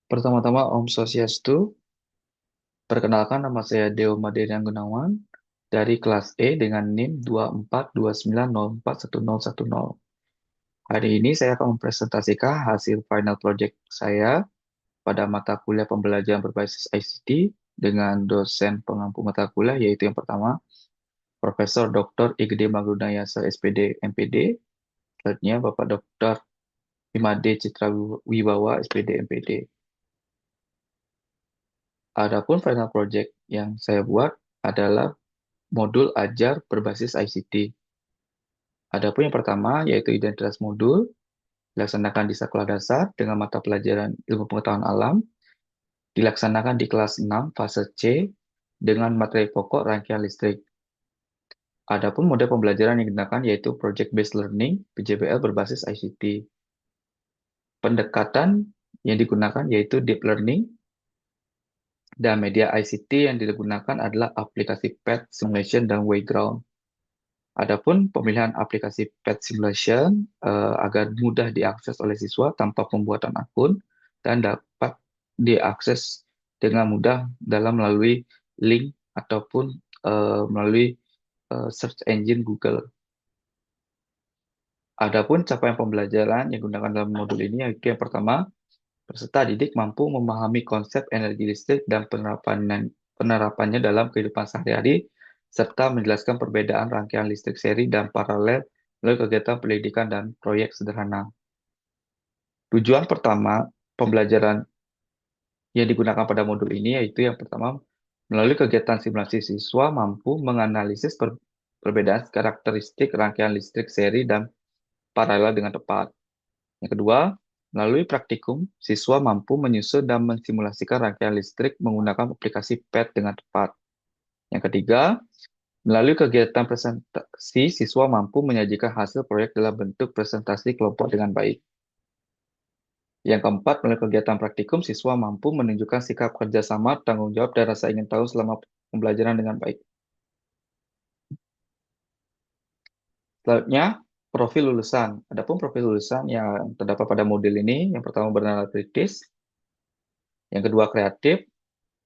Pertama-tama Om Swastiastu, perkenalkan nama saya Deo Maderian Gunawan dari kelas E dengan NIM 2429041010. Hari ini saya akan mempresentasikan hasil final project saya pada mata kuliah pembelajaran berbasis ICT dengan dosen pengampu mata kuliah yaitu yang pertama Profesor Dr. Igede Magrunayasa SPD MPD, selanjutnya Bapak Dr. Imade Citra Wibawa SPD MPD. Adapun final project yang saya buat adalah modul ajar berbasis ICT. Adapun yang pertama yaitu identitas modul dilaksanakan di sekolah dasar dengan mata pelajaran ilmu pengetahuan alam, dilaksanakan di kelas 6 fase C dengan materi pokok rangkaian listrik. Adapun model pembelajaran yang digunakan yaitu Project Based Learning PJBL berbasis ICT. Pendekatan yang digunakan yaitu Deep Learning dan media ICT yang digunakan adalah aplikasi PET, Simulation, dan Wayground. Adapun pemilihan aplikasi Pet Simulation agar mudah diakses oleh siswa tanpa pembuatan akun dan dapat diakses dengan mudah dalam melalui link ataupun melalui search engine Google. Adapun capaian pembelajaran yang digunakan dalam modul ini yaitu yang pertama, peserta didik mampu memahami konsep energi listrik dan penerapannya dalam kehidupan sehari-hari, serta menjelaskan perbedaan rangkaian listrik seri dan paralel melalui kegiatan pendidikan dan proyek sederhana. Tujuan pertama pembelajaran yang digunakan pada modul ini yaitu yang pertama, melalui kegiatan simulasi siswa mampu menganalisis perbedaan karakteristik rangkaian listrik seri dan paralel dengan tepat. Yang kedua, melalui praktikum, siswa mampu menyusun dan mensimulasikan rangkaian listrik menggunakan aplikasi PET dengan tepat. Yang ketiga, melalui kegiatan presentasi, siswa mampu menyajikan hasil proyek dalam bentuk presentasi kelompok dengan baik. Yang keempat, melalui kegiatan praktikum, siswa mampu menunjukkan sikap kerjasama, tanggung jawab, dan rasa ingin tahu selama pembelajaran dengan baik. Selanjutnya, profil lulusan. Adapun profil lulusan yang terdapat pada modul ini, yang pertama bernalar kritis, yang kedua kreatif,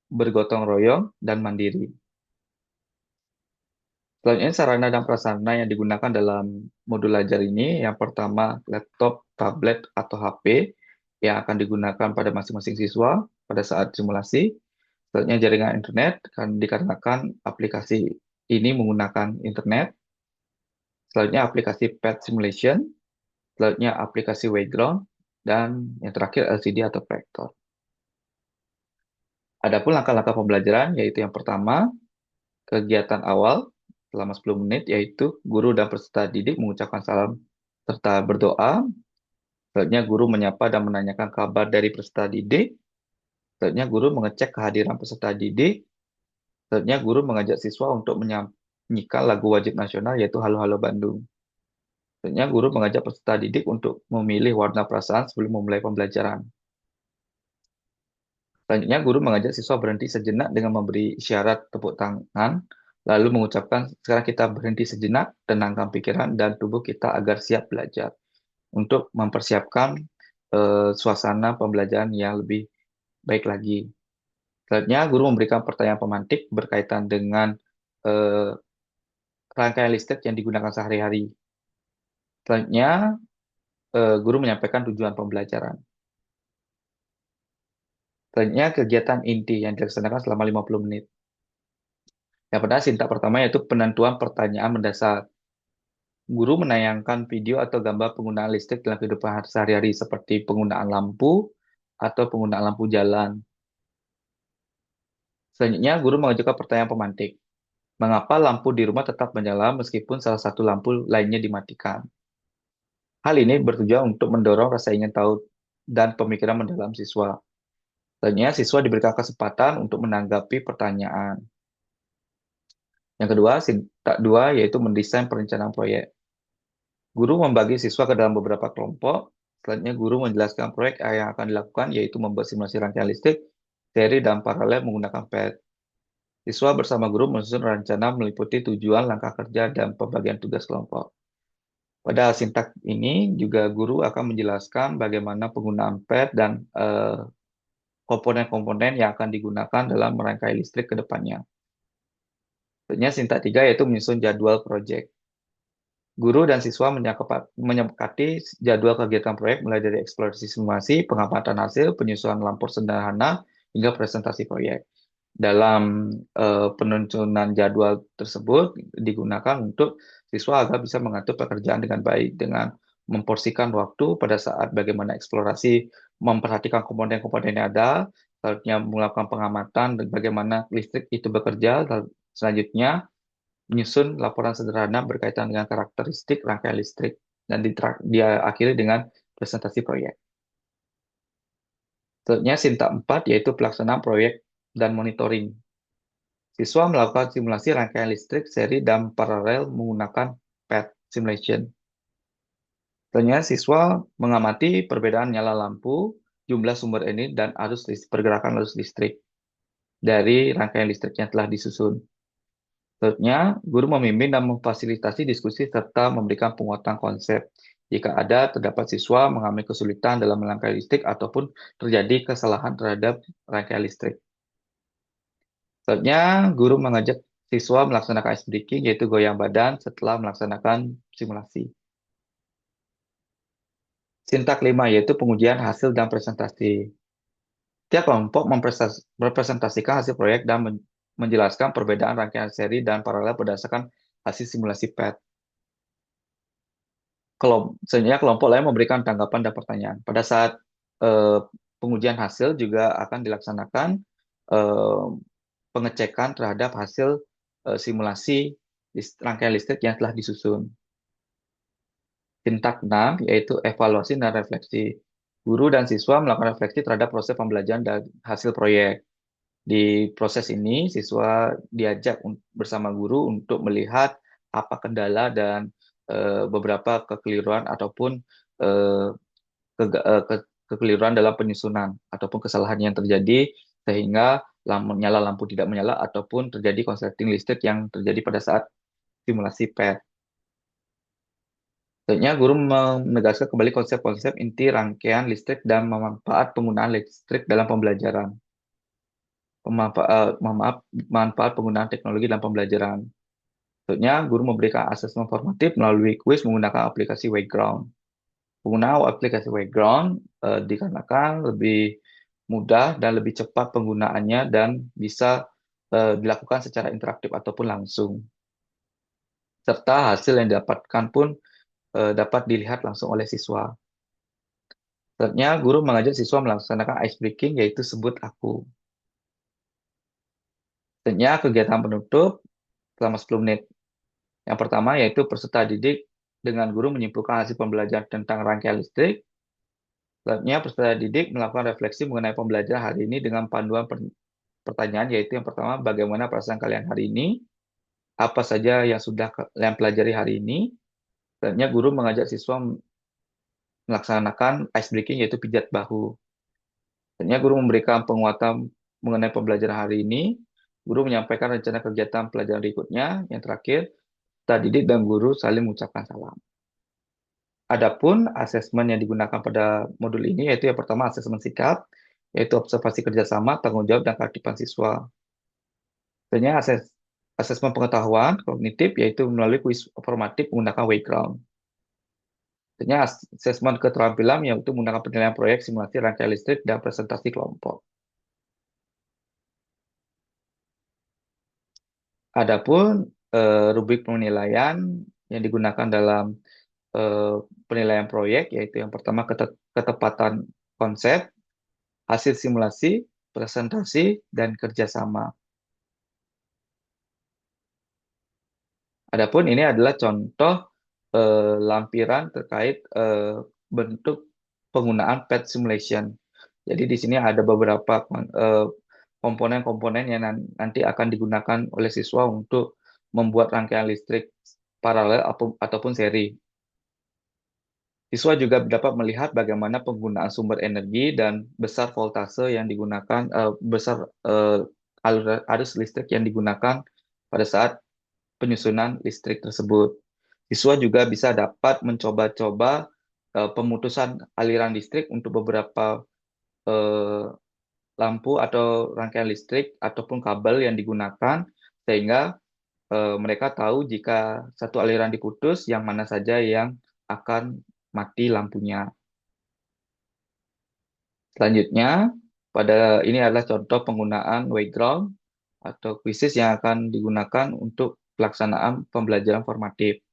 bergotong royong, dan mandiri. Selanjutnya, sarana dan prasarana yang digunakan dalam modul ajar ini, yang pertama laptop, tablet, atau HP yang akan digunakan pada masing-masing siswa pada saat simulasi. Selanjutnya, jaringan internet, dikarenakan aplikasi ini menggunakan internet. Selanjutnya, aplikasi Pet Simulation. Selanjutnya, aplikasi Wayground. Dan yang terakhir, LCD atau proyektor. Adapun langkah-langkah pembelajaran, yaitu yang pertama, kegiatan awal selama 10 menit, yaitu guru dan peserta didik mengucapkan salam serta berdoa. Selanjutnya guru menyapa dan menanyakan kabar dari peserta didik. Selanjutnya guru mengecek kehadiran peserta didik. Selanjutnya guru mengajak siswa untuk menyanyikan lagu wajib nasional yaitu Halo Halo Bandung. Selanjutnya guru mengajak peserta didik untuk memilih warna perasaan sebelum memulai pembelajaran. Selanjutnya guru mengajak siswa berhenti sejenak dengan memberi isyarat tepuk tangan, lalu mengucapkan, sekarang kita berhenti sejenak, tenangkan pikiran dan tubuh kita agar siap belajar. Untuk mempersiapkan suasana pembelajaran yang lebih baik lagi. Selanjutnya, guru memberikan pertanyaan pemantik berkaitan dengan eh, rangkaian listrik yang digunakan sehari-hari. Selanjutnya, guru menyampaikan tujuan pembelajaran. Selanjutnya, kegiatan inti yang dilaksanakan selama 50 menit. Yang pertama, sintak pertama yaitu penentuan pertanyaan mendasar. Guru menayangkan video atau gambar penggunaan listrik dalam kehidupan sehari-hari seperti penggunaan lampu atau penggunaan lampu jalan. Selanjutnya, guru mengajukan pertanyaan pemantik. Mengapa lampu di rumah tetap menyala meskipun salah satu lampu lainnya dimatikan? Hal ini bertujuan untuk mendorong rasa ingin tahu dan pemikiran mendalam siswa. Selanjutnya, siswa diberikan kesempatan untuk menanggapi pertanyaan. Yang kedua, sintak dua yaitu mendesain perencanaan proyek. Guru membagi siswa ke dalam beberapa kelompok. Selanjutnya, guru menjelaskan proyek yang akan dilakukan, yaitu membuat simulasi rangkaian listrik, seri, dan paralel menggunakan PET. Siswa bersama guru menyusun rencana meliputi tujuan, langkah kerja, dan pembagian tugas kelompok. Pada sintak ini juga guru akan menjelaskan bagaimana penggunaan PET dan komponen-komponen yang akan digunakan dalam merangkai listrik ke depannya. Selanjutnya, Sinta 3 yaitu menyusun jadwal proyek. Guru dan siswa menyepakati jadwal kegiatan proyek mulai dari eksplorasi simulasi, pengamatan hasil, penyusunan laporan sederhana, hingga presentasi proyek. Dalam penyusunan jadwal tersebut digunakan untuk siswa agar bisa mengatur pekerjaan dengan baik, dengan memporsikan waktu pada saat bagaimana eksplorasi, memperhatikan komponen-komponen yang ada, selanjutnya melakukan pengamatan dan bagaimana listrik itu bekerja, selanjutnya menyusun laporan sederhana berkaitan dengan karakteristik rangkaian listrik, dan dia akhiri dengan presentasi proyek. Selanjutnya, Sinta 4 yaitu pelaksanaan proyek dan monitoring. Siswa melakukan simulasi rangkaian listrik seri dan paralel menggunakan PET simulation. Selanjutnya, siswa mengamati perbedaan nyala lampu, jumlah sumber energi, dan pergerakan arus listrik dari rangkaian listrik yang telah disusun. Selanjutnya, guru memimpin dan memfasilitasi diskusi serta memberikan penguatan konsep. Jika terdapat siswa mengalami kesulitan dalam merangkai listrik ataupun terjadi kesalahan terhadap rangkaian listrik. Selanjutnya, guru mengajak siswa melaksanakan ice breaking, yaitu goyang badan setelah melaksanakan simulasi. Sintak 5, yaitu pengujian hasil dan presentasi. Tiap kelompok mempresentasikan hasil proyek dan menjelaskan perbedaan rangkaian seri dan paralel berdasarkan hasil simulasi PET. Selanjutnya kelompok lain memberikan tanggapan dan pertanyaan. Pada saat eh, pengujian hasil juga akan dilaksanakan eh, pengecekan terhadap hasil simulasi rangkaian listrik yang telah disusun. Tintak 6 yaitu evaluasi dan refleksi. Guru dan siswa melakukan refleksi terhadap proses pembelajaran dan hasil proyek. Di proses ini, siswa diajak bersama guru untuk melihat apa kendala dan beberapa kekeliruan ataupun eh, kekeliruan dalam penyusunan ataupun kesalahan yang terjadi sehingga nyala lampu tidak menyala ataupun terjadi konsleting listrik yang terjadi pada saat simulasi PET. Selanjutnya, guru menegaskan kembali konsep-konsep inti rangkaian listrik dan memanfaat penggunaan listrik dalam pembelajaran. Manfaat penggunaan teknologi dalam pembelajaran. Selanjutnya, guru memberikan asesmen formatif melalui kuis menggunakan aplikasi Wayground. Penggunaan aplikasi Wayground dikarenakan lebih mudah dan lebih cepat penggunaannya dan bisa dilakukan secara interaktif ataupun langsung. Serta hasil yang didapatkan pun dapat dilihat langsung oleh siswa. Selanjutnya, guru mengajak siswa melaksanakan ice breaking, yaitu sebut aku. Selanjutnya, kegiatan penutup selama 10 menit. Yang pertama yaitu peserta didik dengan guru menyimpulkan hasil pembelajaran tentang rangkaian listrik. Selanjutnya, peserta didik melakukan refleksi mengenai pembelajaran hari ini dengan panduan pertanyaan, yaitu yang pertama, bagaimana perasaan kalian hari ini? Apa saja yang sudah kalian pelajari hari ini? Selanjutnya, guru mengajak siswa melaksanakan ice breaking, yaitu pijat bahu. Selanjutnya, guru memberikan penguatan mengenai pembelajaran hari ini. Guru menyampaikan rencana kegiatan pelajaran berikutnya. Yang terakhir, peserta didik dan guru saling mengucapkan salam. Adapun asesmen yang digunakan pada modul ini yaitu yang pertama asesmen sikap, yaitu observasi kerjasama, tanggung jawab, dan keaktifan siswa. Selanjutnya asesmen pengetahuan kognitif, yaitu melalui kuis formatif menggunakan Wayground. Selanjutnya asesmen keterampilan, yaitu menggunakan penilaian proyek, simulasi rangkaian listrik, dan presentasi kelompok. Adapun rubrik penilaian yang digunakan dalam eh, penilaian proyek, yaitu yang pertama ketepatan konsep, hasil simulasi, presentasi, dan kerjasama. Adapun ini adalah contoh lampiran terkait bentuk penggunaan PET simulation. Jadi di sini ada beberapa komponen-komponen yang nanti akan digunakan oleh siswa untuk membuat rangkaian listrik paralel ataupun seri. Siswa juga dapat melihat bagaimana penggunaan sumber energi dan besar voltase yang digunakan, besar arus listrik yang digunakan pada saat penyusunan listrik tersebut. Siswa juga bisa dapat mencoba-coba pemutusan aliran listrik untuk beberapa lampu atau rangkaian listrik ataupun kabel yang digunakan sehingga mereka tahu jika satu aliran diputus, yang mana saja yang akan mati lampunya. Selanjutnya, pada ini adalah contoh penggunaan Wayground atau quizzes yang akan digunakan untuk pelaksanaan pembelajaran formatif.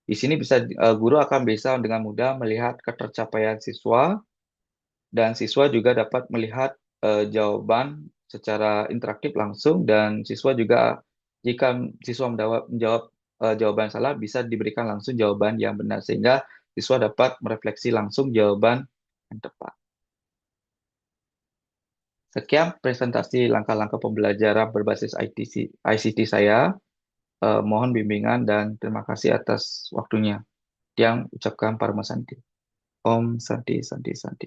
Di sini guru akan bisa dengan mudah melihat ketercapaian siswa dan siswa juga dapat melihat jawaban secara interaktif langsung dan siswa juga jika siswa menjawab jawaban salah bisa diberikan langsung jawaban yang benar sehingga siswa dapat merefleksi langsung jawaban yang tepat. Sekian presentasi langkah-langkah pembelajaran berbasis ICT saya. Mohon bimbingan dan terima kasih atas waktunya. Yang ucapkan Parma Santi. Om Santi Santi Santi.